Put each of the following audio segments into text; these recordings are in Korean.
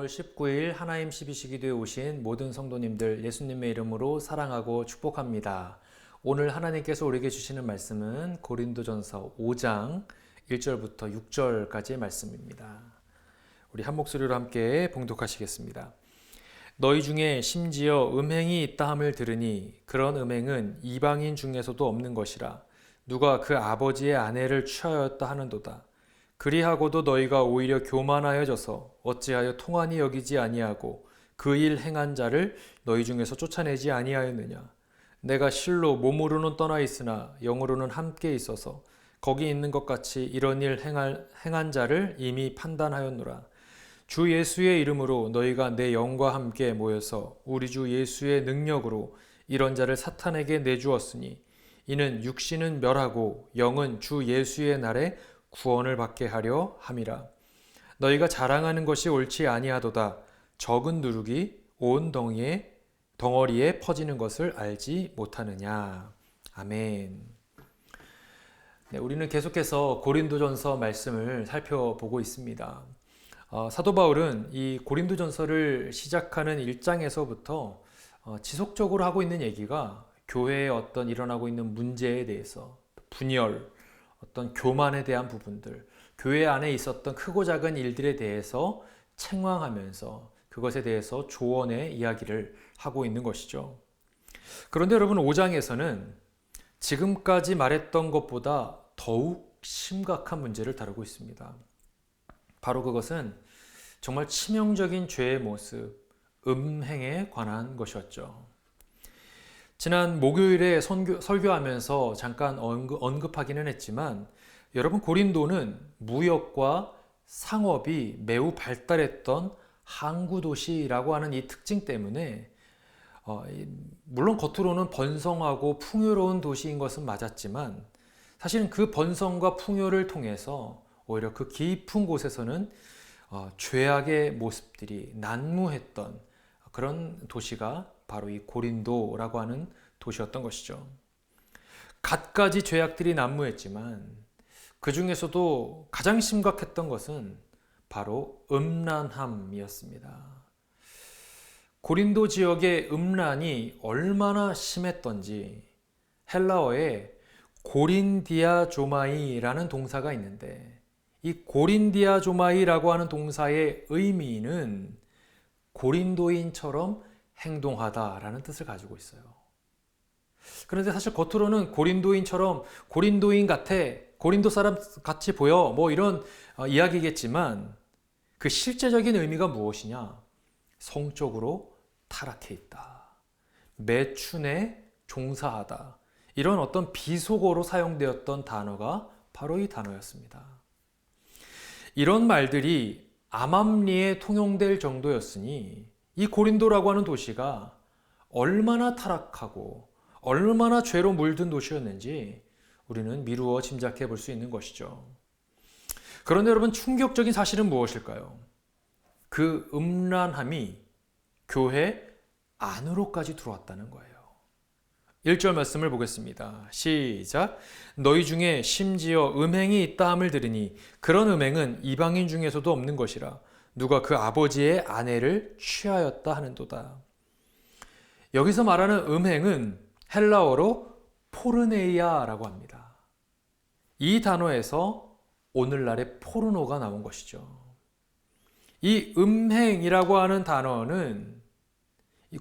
19일 하나님 12시기도에 오신 모든 성도님들 예수님의 이름으로 사랑하고 축복합니다. 오늘 하나님께서 우리에게 주시는 말씀은 고린도전서 5장 1절부터 6절까지의 말씀입니다. 우리 한 목소리로 함께 봉독하시겠습니다. 너희 중에 심지어 음행이 있다 함을 들으니 그런 음행은 이방인 중에서도 없는 것이라. 누가 그 아버지의 아내를 취하였다 하는도다. 그리하고도 너희가 오히려 교만하여져서 어찌하여 통한이 여기지 아니하고 그 일 행한 자를 너희 중에서 쫓아내지 아니하였느냐. 내가 실로 몸으로는 떠나 있으나 영으로는 함께 있어서 거기 있는 것 같이 이런 일 행한 자를 이미 판단하였노라. 주 예수의 이름으로 너희가 내 영과 함께 모여서 우리 주 예수의 능력으로 이런 자를 사탄에게 내주었으니 이는 육신은 멸하고 영은 주 예수의 날에 구원을 받게 하려 함이라. 너희가 자랑하는 것이 옳지 아니하도다. 적은 누룩이 온 덩어리에 퍼지는 것을 알지 못하느냐. 아멘. 네, 우리는 계속해서 고린도전서 말씀을 살펴보고 있습니다. 사도 바울은 이 고린도전서를 시작하는 1장에서부터 지속적으로 하고 있는 얘기가 교회에 어떤 일어나고 있는 문제에 대해서, 분열, 어떤 교만에 대한 부분들, 교회 안에 있었던 크고 작은 일들에 대해서 책망하면서 그것에 대해서 조언의 이야기를 하고 있는 것이죠. 그런데 여러분 5장에서는 지금까지 말했던 것보다 더욱 심각한 문제를 다루고 있습니다. 바로 그것은 정말 치명적인 죄의 모습, 음행에 관한 것이었죠. 지난 목요일에 설교하면서 잠깐 언급하기는 했지만 여러분 고린도는 무역과 상업이 매우 발달했던 항구 도시라고 하는 이 특징 때문에 물론 겉으로는 번성하고 풍요로운 도시인 것은 맞았지만 사실은 그 번성과 풍요를 통해서 오히려 그 깊은 곳에서는 죄악의 모습들이 난무했던 그런 도시가 바로 이 고린도라고 하는 도시였던 것이죠. 갖가지 죄악들이 난무했지만 그 중에서도 가장 심각했던 것은 바로 음란함이었습니다. 고린도 지역의 음란이 얼마나 심했던지 헬라어에 고린디아조마이라는 동사가 있는데 이 고린디아조마이라고 하는 동사의 의미는 고린도인처럼 행동하다라는 뜻을 가지고 있어요. 그런데 사실 겉으로는 고린도인처럼 고린도인 같아, 고린도 사람 같이 보여, 뭐 이런 이야기겠지만 그 실제적인 의미가 무엇이냐? 성적으로 타락해 있다. 매춘에 종사하다. 이런 어떤 비속어로 사용되었던 단어가 바로 이 단어였습니다. 이런 말들이 암암리에 통용될 정도였으니 이 고린도라고 하는 도시가 얼마나 타락하고 얼마나 죄로 물든 도시였는지 우리는 미루어 짐작해 볼 수 있는 것이죠. 그런데 여러분 충격적인 사실은 무엇일까요? 그 음란함이 교회 안으로까지 들어왔다는 거예요. 1절 말씀을 보겠습니다. 시작. 너희 중에 심지어 음행이 있다 함을 들으니 그런 음행은 이방인 중에서도 없는 것이라. 누가 그 아버지의 아내를 취하였다 하는도다. 여기서 말하는 음행은 헬라어로 포르네이아라고 합니다. 이 단어에서 오늘날의 포르노가 나온 것이죠. 이 음행이라고 하는 단어는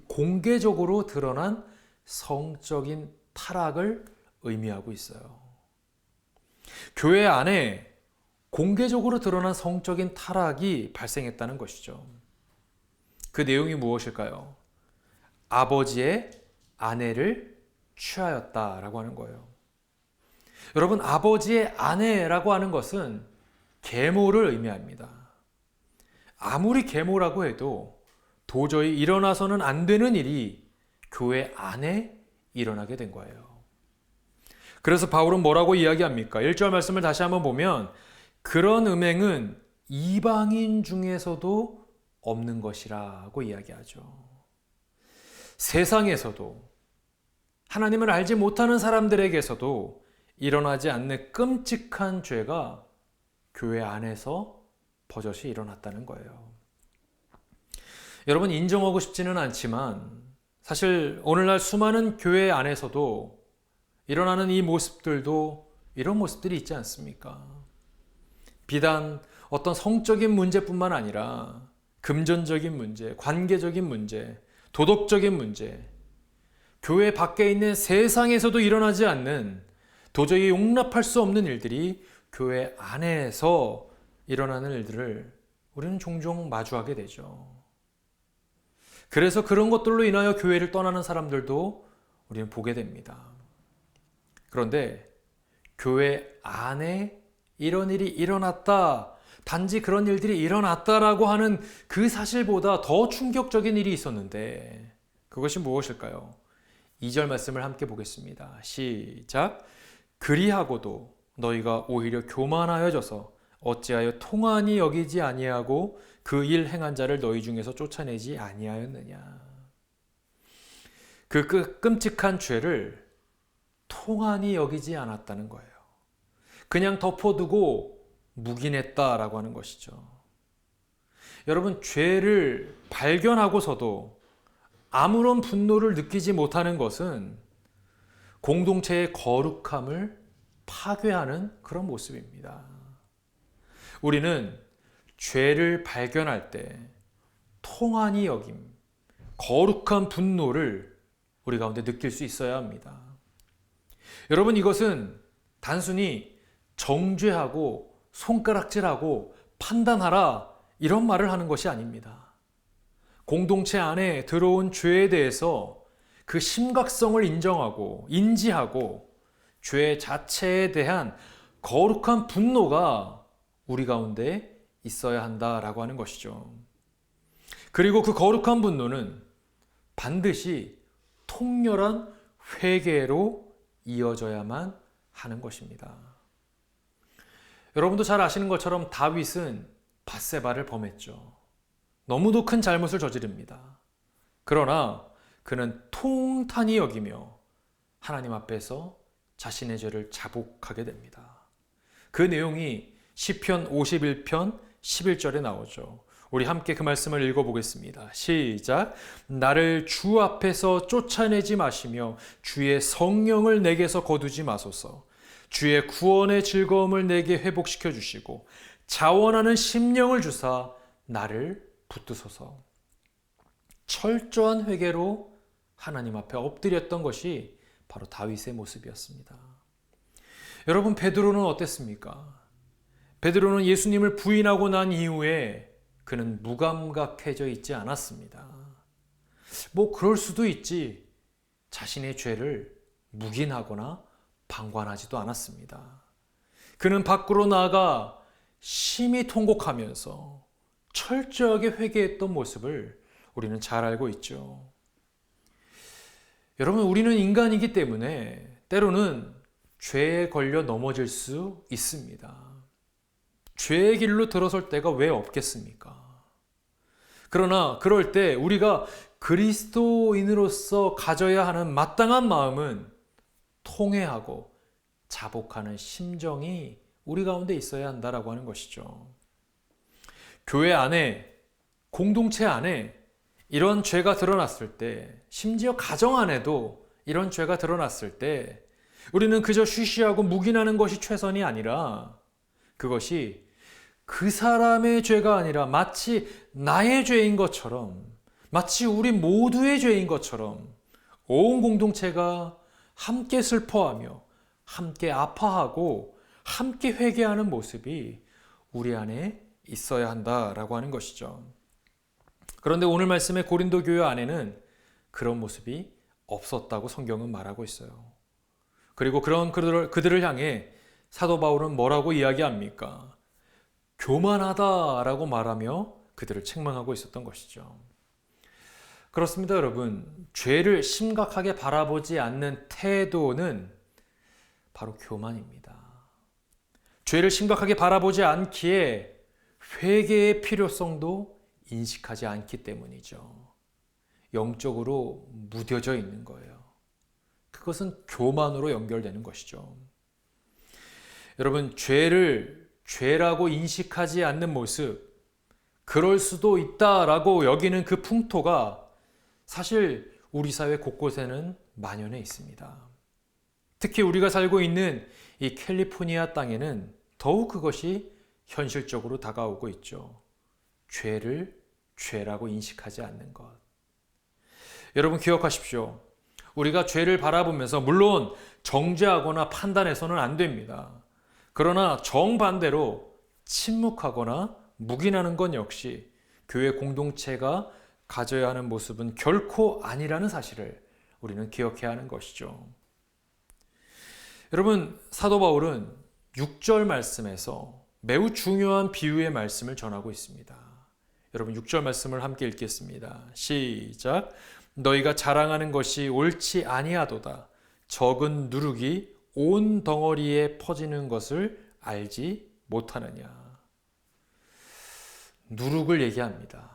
공개적으로 드러난 성적인 타락을 의미하고 있어요. 교회 안에 공개적으로 드러난 성적인 타락이 발생했다는 것이죠. 그 내용이 무엇일까요? 아버지의 아내를 취하였다라고 하는 거예요. 여러분, 아버지의 아내라고 하는 것은 계모를 의미합니다. 아무리 계모라고 해도 도저히 일어나서는 안 되는 일이 교회 안에 일어나게 된 거예요. 그래서 바울은 뭐라고 이야기합니까? 1절 말씀을 다시 한번 보면 그런 음행은 이방인 중에서도 없는 것이라고 이야기하죠. 세상에서도 하나님을 알지 못하는 사람들에게서도 일어나지 않는 끔찍한 죄가 교회 안에서 버젓이 일어났다는 거예요. 여러분, 인정하고 싶지는 않지만 사실 오늘날 수많은 교회 안에서도 일어나는 이 모습들도 이런 모습들이 있지 않습니까? 비단 어떤 성적인 문제뿐만 아니라 금전적인 문제, 관계적인 문제, 도덕적인 문제, 교회 밖에 있는 세상에서도 일어나지 않는 도저히 용납할 수 없는 일들이 교회 안에서 일어나는 일들을 우리는 종종 마주하게 되죠. 그래서 그런 것들로 인하여 교회를 떠나는 사람들도 우리는 보게 됩니다. 그런데 교회 안에 이런 일이 일어났다, 단지 그런 일들이 일어났다라고 하는 그 사실보다 더 충격적인 일이 있었는데 그것이 무엇일까요? 2절 말씀을 함께 보겠습니다. 시작. 그리하고도 너희가 오히려 교만하여져서 어찌하여 통한이 여기지 아니하고 그 일 행한 자를 너희 중에서 쫓아내지 아니하였느냐. 그 끔찍한 죄를 통한이 여기지 않았다는 거예요. 그냥 덮어두고 묵인했다라고 하는 것이죠. 여러분, 죄를 발견하고서도 아무런 분노를 느끼지 못하는 것은 공동체의 거룩함을 파괴하는 그런 모습입니다. 우리는 죄를 발견할 때 통한이 여김, 거룩한 분노를 우리 가운데 느낄 수 있어야 합니다. 여러분, 이것은 단순히 정죄하고 손가락질하고 판단하라 이런 말을 하는 것이 아닙니다. 공동체 안에 들어온 죄에 대해서 그 심각성을 인정하고 인지하고 죄 자체에 대한 거룩한 분노가 우리 가운데 있어야 한다라고 하는 것이죠. 그리고 그 거룩한 분노는 반드시 통렬한 회개로 이어져야만 하는 것입니다. 여러분도 잘 아시는 것처럼 다윗은 밧세바를 범했죠. 너무도 큰 잘못을 저지릅니다. 그러나 그는 통탄히 여기며 하나님 앞에서 자신의 죄를 자복하게 됩니다. 그 내용이 시편 51편 11절에 나오죠. 우리 함께 그 말씀을 읽어보겠습니다. 시작. 나를 주 앞에서 쫓아내지 마시며 주의 성령을 내게서 거두지 마소서. 주의 구원의 즐거움을 내게 회복시켜 주시고 자원하는 심령을 주사 나를 붙드소서. 철저한 회개로 하나님 앞에 엎드렸던 것이 바로 다윗의 모습이었습니다. 여러분, 베드로는 어땠습니까? 베드로는 예수님을 부인하고 난 이후에 그는 무감각해져 있지 않았습니다. 뭐 그럴 수도 있지. 자신의 죄를 묵인하거나 방관하지도 않았습니다. 그는 밖으로 나아가 심히 통곡하면서 철저하게 회개했던 모습을 우리는 잘 알고 있죠. 여러분, 우리는 인간이기 때문에 때로는 죄에 걸려 넘어질 수 있습니다. 죄의 길로 들어설 때가 왜 없겠습니까? 그러나 그럴 때 우리가 그리스도인으로서 가져야 하는 마땅한 마음은 통회하고 자복하는 심정이 우리 가운데 있어야 한다라고 하는 것이죠. 교회 안에, 공동체 안에 이런 죄가 드러났을 때, 심지어 가정 안에도 이런 죄가 드러났을 때 우리는 그저 쉬쉬하고 묵인하는 것이 최선이 아니라 그것이 그 사람의 죄가 아니라 마치 나의 죄인 것처럼, 마치 우리 모두의 죄인 것처럼 온 공동체가 함께 슬퍼하며 함께 아파하고 함께 회개하는 모습이 우리 안에 있어야 한다라고 하는 것이죠. 그런데 오늘 말씀의 고린도 교회 안에는 그런 모습이 없었다고 성경은 말하고 있어요. 그리고 그런 그들을 향해 사도 바울은 뭐라고 이야기합니까? 교만하다라고 말하며 그들을 책망하고 있었던 것이죠. 그렇습니다, 여러분. 죄를 심각하게 바라보지 않는 태도는 바로 교만입니다. 죄를 심각하게 바라보지 않기에 회개의 필요성도 인식하지 않기 때문이죠. 영적으로 무뎌져 있는 거예요. 그것은 교만으로 연결되는 것이죠. 여러분, 죄를 죄라고 인식하지 않는 모습, 그럴 수도 있다라고 여기는 그 풍토가 사실 우리 사회 곳곳에는 만연해 있습니다. 특히 우리가 살고 있는 이 캘리포니아 땅에는 더욱 그것이 현실적으로 다가오고 있죠. 죄를 죄라고 인식하지 않는 것. 여러분 기억하십시오. 우리가 죄를 바라보면서 물론 정죄하거나 판단해서는 안 됩니다. 그러나 정반대로 침묵하거나 묵인하는 건 역시 교회 공동체가 가져야 하는 모습은 결코 아니라는 사실을 우리는 기억해야 하는 것이죠. 여러분, 사도 바울은 6절 말씀에서 매우 중요한 비유의 말씀을 전하고 있습니다. 여러분 6절 말씀을 함께 읽겠습니다. 시작. 너희가 자랑하는 것이 옳지 아니하도다. 적은 누룩이 온 덩어리에 퍼지는 것을 알지 못하느냐. 누룩을 얘기합니다.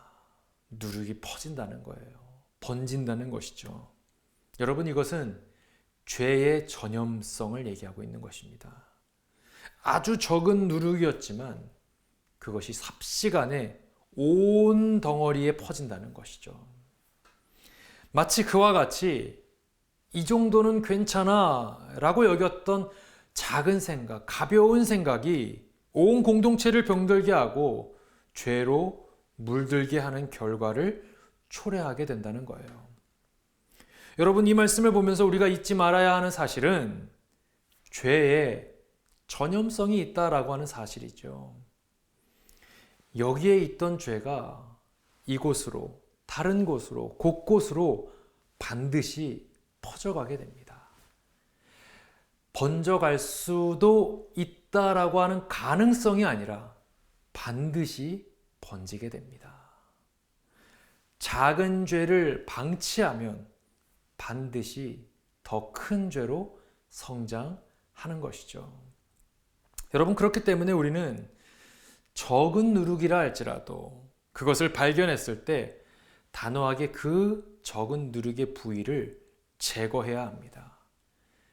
누룩이 퍼진다는 거예요. 번진다는 것이죠. 여러분 이것은 죄의 전염성을 얘기하고 있는 것입니다. 아주 적은 누룩이었지만 그것이 삽시간에 온 덩어리에 퍼진다는 것이죠. 마치 그와 같이 이 정도는 괜찮아 라고 여겼던 작은 생각, 가벼운 생각이 온 공동체를 병들게 하고 죄로 물들게 하는 결과를 초래하게 된다는 거예요. 여러분 이 말씀을 보면서 우리가 잊지 말아야 하는 사실은 죄에 전염성이 있다라고 하는 사실이죠. 여기에 있던 죄가 이곳으로, 다른 곳으로, 곳곳으로 반드시 퍼져가게 됩니다. 번져갈 수도 있다라고 하는 가능성이 아니라 반드시 번지게 됩니다. 작은 죄를 방치하면 반드시 더 큰 죄로 성장하는 것이죠. 여러분 그렇기 때문에 우리는 적은 누룩이라 할지라도 그것을 발견했을 때 단호하게 그 적은 누룩의 부위를 제거해야 합니다.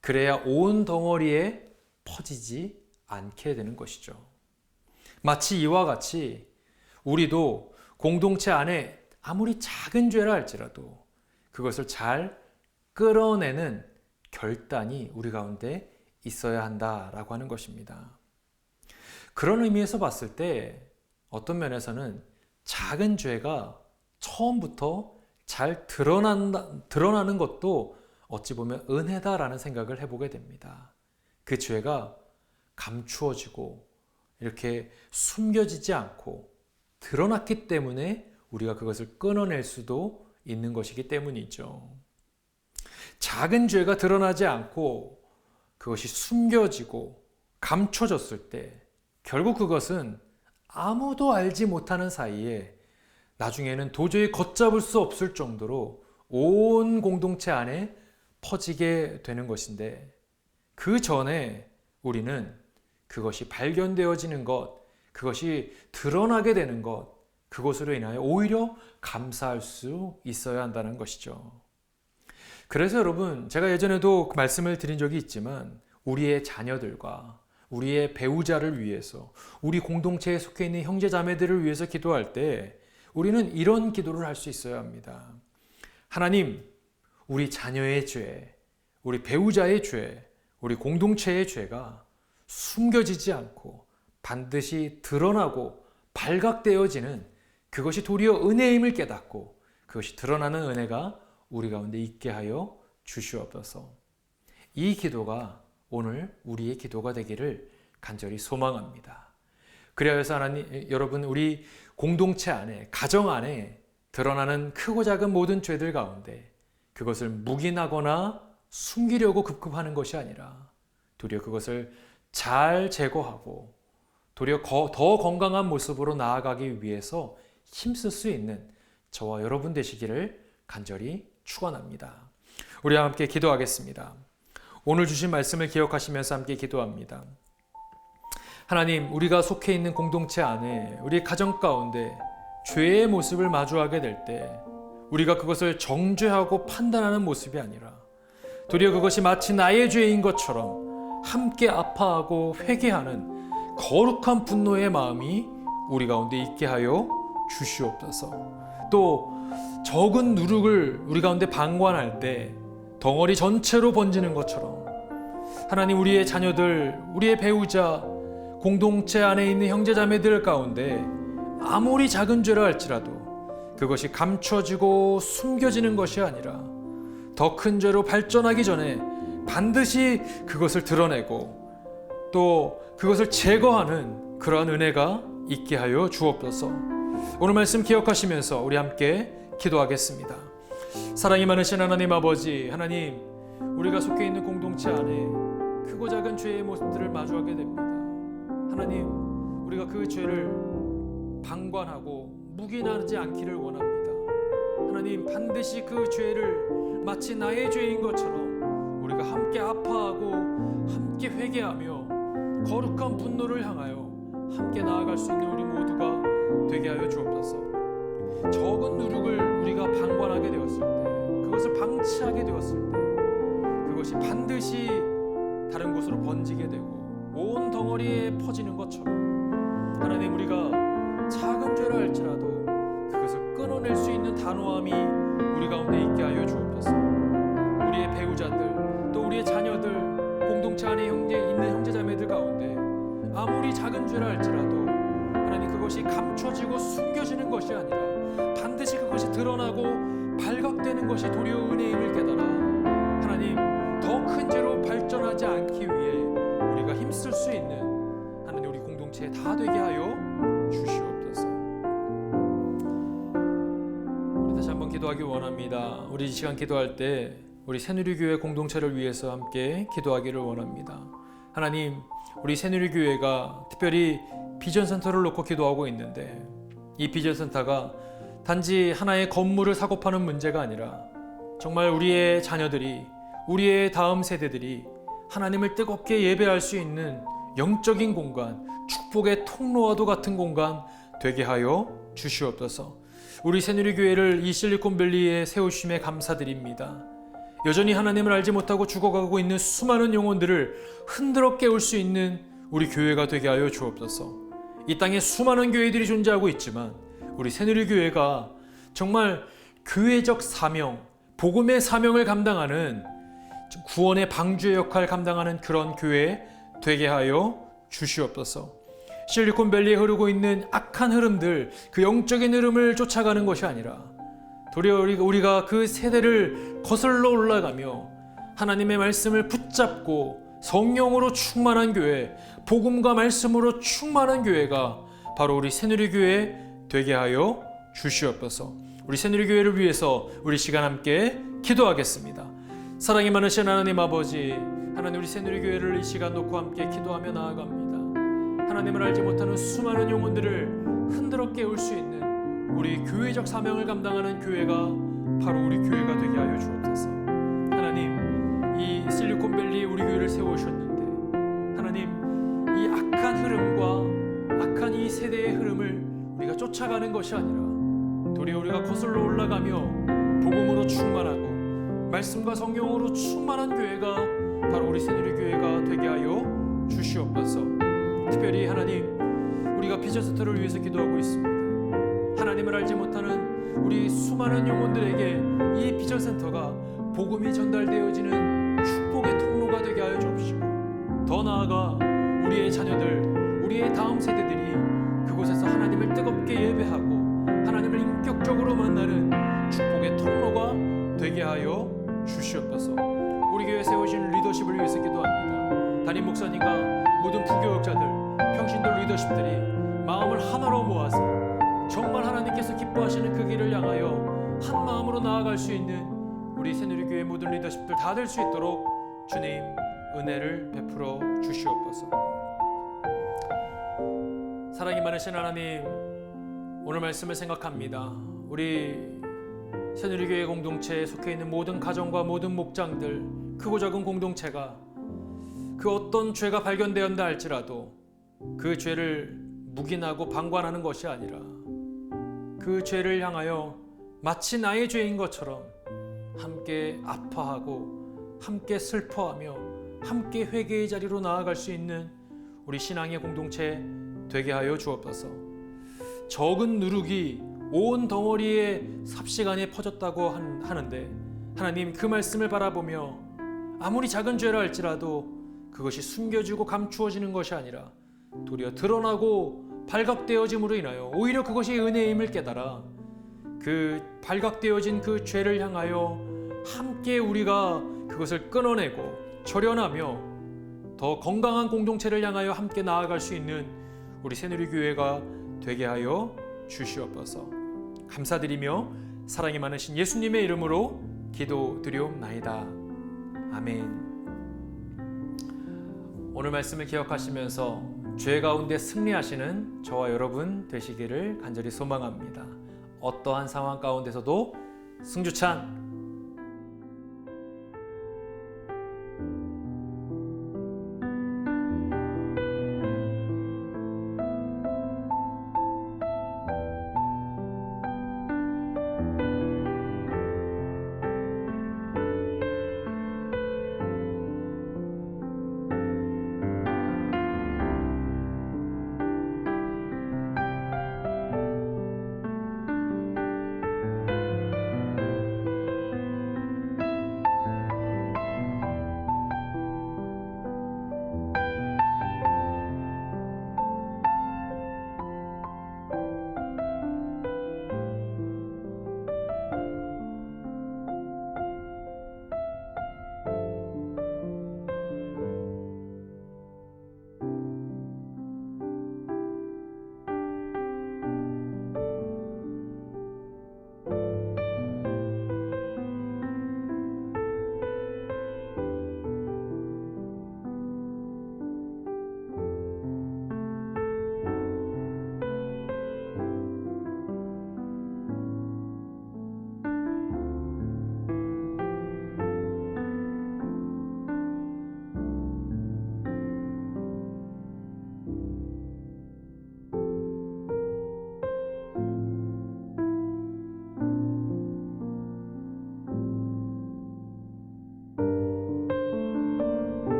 그래야 온 덩어리에 퍼지지 않게 되는 것이죠. 마치 이와 같이 우리도 공동체 안에 아무리 작은 죄라 할지라도 그것을 잘 끌어내는 결단이 우리 가운데 있어야 한다라고 하는 것입니다. 그런 의미에서 봤을 때 어떤 면에서는 작은 죄가 처음부터 잘 드러나는 것도 어찌 보면 은혜다라는 생각을 해보게 됩니다. 그 죄가 감추어지고 이렇게 숨겨지지 않고 드러났기 때문에 우리가 그것을 끊어낼 수도 있는 것이기 때문이죠. 작은 죄가 드러나지 않고 그것이 숨겨지고 감춰졌을 때 결국 그것은 아무도 알지 못하는 사이에 나중에는 도저히 걷잡을 수 없을 정도로 온 공동체 안에 퍼지게 되는 것인데 그 전에 우리는 그것이 발견되어지는 것, 그것이 드러나게 되는 것, 그것으로 인하여 오히려 감사할 수 있어야 한다는 것이죠. 그래서 여러분, 제가 예전에도 말씀을 드린 적이 있지만 우리의 자녀들과 우리의 배우자를 위해서, 우리 공동체에 속해 있는 형제 자매들을 위해서 기도할 때 우리는 이런 기도를 할 수 있어야 합니다. 하나님, 우리 자녀의 죄, 우리 배우자의 죄, 우리 공동체의 죄가 숨겨지지 않고 반드시 드러나고 발각되어지는 그것이 도리어 은혜임을 깨닫고 그것이 드러나는 은혜가 우리 가운데 있게 하여 주시옵소서. 이 기도가 오늘 우리의 기도가 되기를 간절히 소망합니다. 그래야 해서 하나님, 여러분 우리 공동체 안에, 가정 안에 드러나는 크고 작은 모든 죄들 가운데 그것을 묵인하거나 숨기려고 급급하는 것이 아니라 도리어 그것을 잘 제거하고 도리어 더 건강한 모습으로 나아가기 위해서 힘쓸 수 있는 저와 여러분 되시기를 간절히 축원합니다. 우리 함께 기도하겠습니다. 오늘 주신 말씀을 기억하시면서 함께 기도합니다. 하나님, 우리가 속해 있는 공동체 안에 우리 가정 가운데 죄의 모습을 마주하게 될 때 우리가 그것을 정죄하고 판단하는 모습이 아니라 도리어 그것이 마치 나의 죄인 것처럼 함께 아파하고 회개하는 거룩한 분노의 마음이 우리 가운데 있게 하여 주시옵소서. 또 적은 누룩을 우리 가운데 방관할 때 덩어리 전체로 번지는 것처럼 하나님, 우리의 자녀들, 우리의 배우자, 공동체 안에 있는 형제자매들 가운데 아무리 작은 죄라 할지라도 그것이 감춰지고 숨겨지는 것이 아니라 더 큰 죄로 발전하기 전에 반드시 그것을 드러내고 또 그것을 제거하는 그러한 은혜가 있게 하여 주옵소서. 오늘 말씀 기억하시면서 우리 함께 기도하겠습니다. 사랑이 많으신 하나님 아버지, 하나님, 우리가 속해 있는 공동체 안에 크고 작은 죄의 모습들을 마주하게 됩니다. 하나님, 우리가 그 죄를 방관하고 묵인하지 않기를 원합니다. 하나님, 반드시 그 죄를 마치 나의 죄인 것처럼 우리가 함께 아파하고 함께 회개하며 거룩한 분노를 향하여 함께 나아갈 수 있는 우리 모두가 되게 하여 주옵소서. 적은 누룩을 우리가 방관하게 되었을 때, 그것을 방치하게 되었을 때 그것이 반드시 다른 곳으로 번지게 되고 온 덩어리에 퍼지는 것처럼 하나님, 우리가 작은 죄라 할지라도 그것을 끊어낼 수 있는 단호함이 우리 가운데 있게 하여 주옵소서. 우리의 배우자들, 또 우리의 자녀들, 공동체 안에 있는 형제자매들 가운데 아무리 작은 죄라 할지라도 하나님, 그것이 감춰지고 숨겨지는 것이 아니라 반드시 그것이 드러나고 발각되는 것이 도리어 은혜임을 깨달아 하나님, 더 큰 죄로 발전하지 않기 위해 우리가 힘쓸 수 있는 하나님, 우리 공동체에 다 되게 하여 주시옵소서. 우리 다시 한번 기도하기 원합니다. 우리 이 시간 기도할 때 우리 새누리교회 공동체를 위해서 함께 기도하기를 원합니다. 하나님, 우리 새누리교회가 특별히 비전센터를 놓고 기도하고 있는데 이 비전센터가 단지 하나의 건물을 사고 파는 문제가 아니라 정말 우리의 자녀들이, 우리의 다음 세대들이 하나님을 뜨겁게 예배할 수 있는 영적인 공간, 축복의 통로와도 같은 공간 되게 하여 주시옵소서. 우리 새누리교회를 이 실리콘밸리에 세우심에 감사드립니다. 여전히 하나님을 알지 못하고 죽어가고 있는 수많은 영혼들을 흔들어 깨울 수 있는 우리 교회가 되게 하여 주옵소서. 이 땅에 수많은 교회들이 존재하고 있지만 우리 새누리교회가 정말 교회적 사명, 복음의 사명을 감당하는, 구원의 방주의 역할을 감당하는 그런 교회 되게 하여 주시옵소서. 실리콘밸리에 흐르고 있는 악한 흐름들, 그 영적인 흐름을 쫓아가는 것이 아니라 도리어 우리가 그 세대를 거슬러 올라가며 하나님의 말씀을 붙잡고 성령으로 충만한 교회, 복음과 말씀으로 충만한 교회가 바로 우리 새누리교회 되게 하여 주시옵소서. 우리 새누리교회를 위해서 우리 시간 함께 기도하겠습니다. 사랑이 많으신 하나님 아버지, 하나님, 우리 새누리교회를 이 시간 놓고 함께 기도하며 나아갑니다. 하나님을 알지 못하는 수많은 영혼들을 흔들어 깨울 수 있는 우리 교회적 사명을 감당하는 교회가 바로 우리 교회가 되게 하여 주옵소서. 하나님, 이 실리콘밸리에 우리 교회를 세우셨는데 하나님, 이 악한 흐름과 악한 이 세대의 흐름을 우리가 쫓아가는 것이 아니라 도리어 우리가 거슬러 올라가며 복음으로 충만하고 말씀과 성령으로 충만한 교회가 바로 우리 새누리교회가 되게 하여 주시옵소서. 특별히 하나님, 우리가 비전센터를 위해서 기도하고 있습니다. 하나님을 알지 못하는 우리 수많은 영혼들에게 이 비전센터가 복음이 전달되어지는 축복의 통로가 되게 하여 주옵시고, 더 나아가 우리의 자녀들, 우리의 다음 세대들이 그곳에서 하나님을 뜨겁게 예배하고 하나님을 인격적으로 만나는 축복의 통로가 되게 하여 주시옵소서. 우리 교회 세우신 리더십을 위해서 기도합니다. 담임 목사님과 모든 부교역자들, 평신도 리더십들이 마음을 하나로 모아서 정말 하나님께서 기뻐하시는 그 길을 향하여 한 마음으로 나아갈 수 있는 우리 새누리교회 모든 리더십들 다 될 수 있도록 주님 은혜를 베풀어 주시옵소서. 사랑이 많으신 하나님, 오늘 말씀을 생각합니다. 우리 새누리교회 공동체에 속해 있는 모든 가정과 모든 목장들, 크고 작은 공동체가 그 어떤 죄가 발견되었다 할지라도 그 죄를 묵인하고 방관하는 것이 아니라 그 죄를 향하여 마치 나의 죄인 것처럼 함께 아파하고 함께 슬퍼하며 함께 회개의 자리로 나아갈 수 있는 우리 신앙의 공동체 되게 하여 주옵소서. 적은 누룩이 온 덩어리에 삽시간에 퍼졌다고 하는데 하나님 그 말씀을 바라보며 아무리 작은 죄라 할지라도 그것이 숨겨지고 감추어지는 것이 아니라 도리어 드러나고 발각되어짐으로 인하여 오히려 그것이 은혜임을 깨달아 그 발각되어진 그 죄를 향하여 함께 우리가 그것을 끊어내고 절연하며 더 건강한 공동체를 향하여 함께 나아갈 수 있는 우리 새누리교회가 되게 하여 주시옵소서. 감사드리며 사랑이 많으신 예수님의 이름으로 기도드리옵나이다. 아멘. 오늘 말씀을 기억하시면서 죄 가운데 승리하시는 저와 여러분 되시기를 간절히 소망합니다. 어떠한 상황 가운데서도 승주찬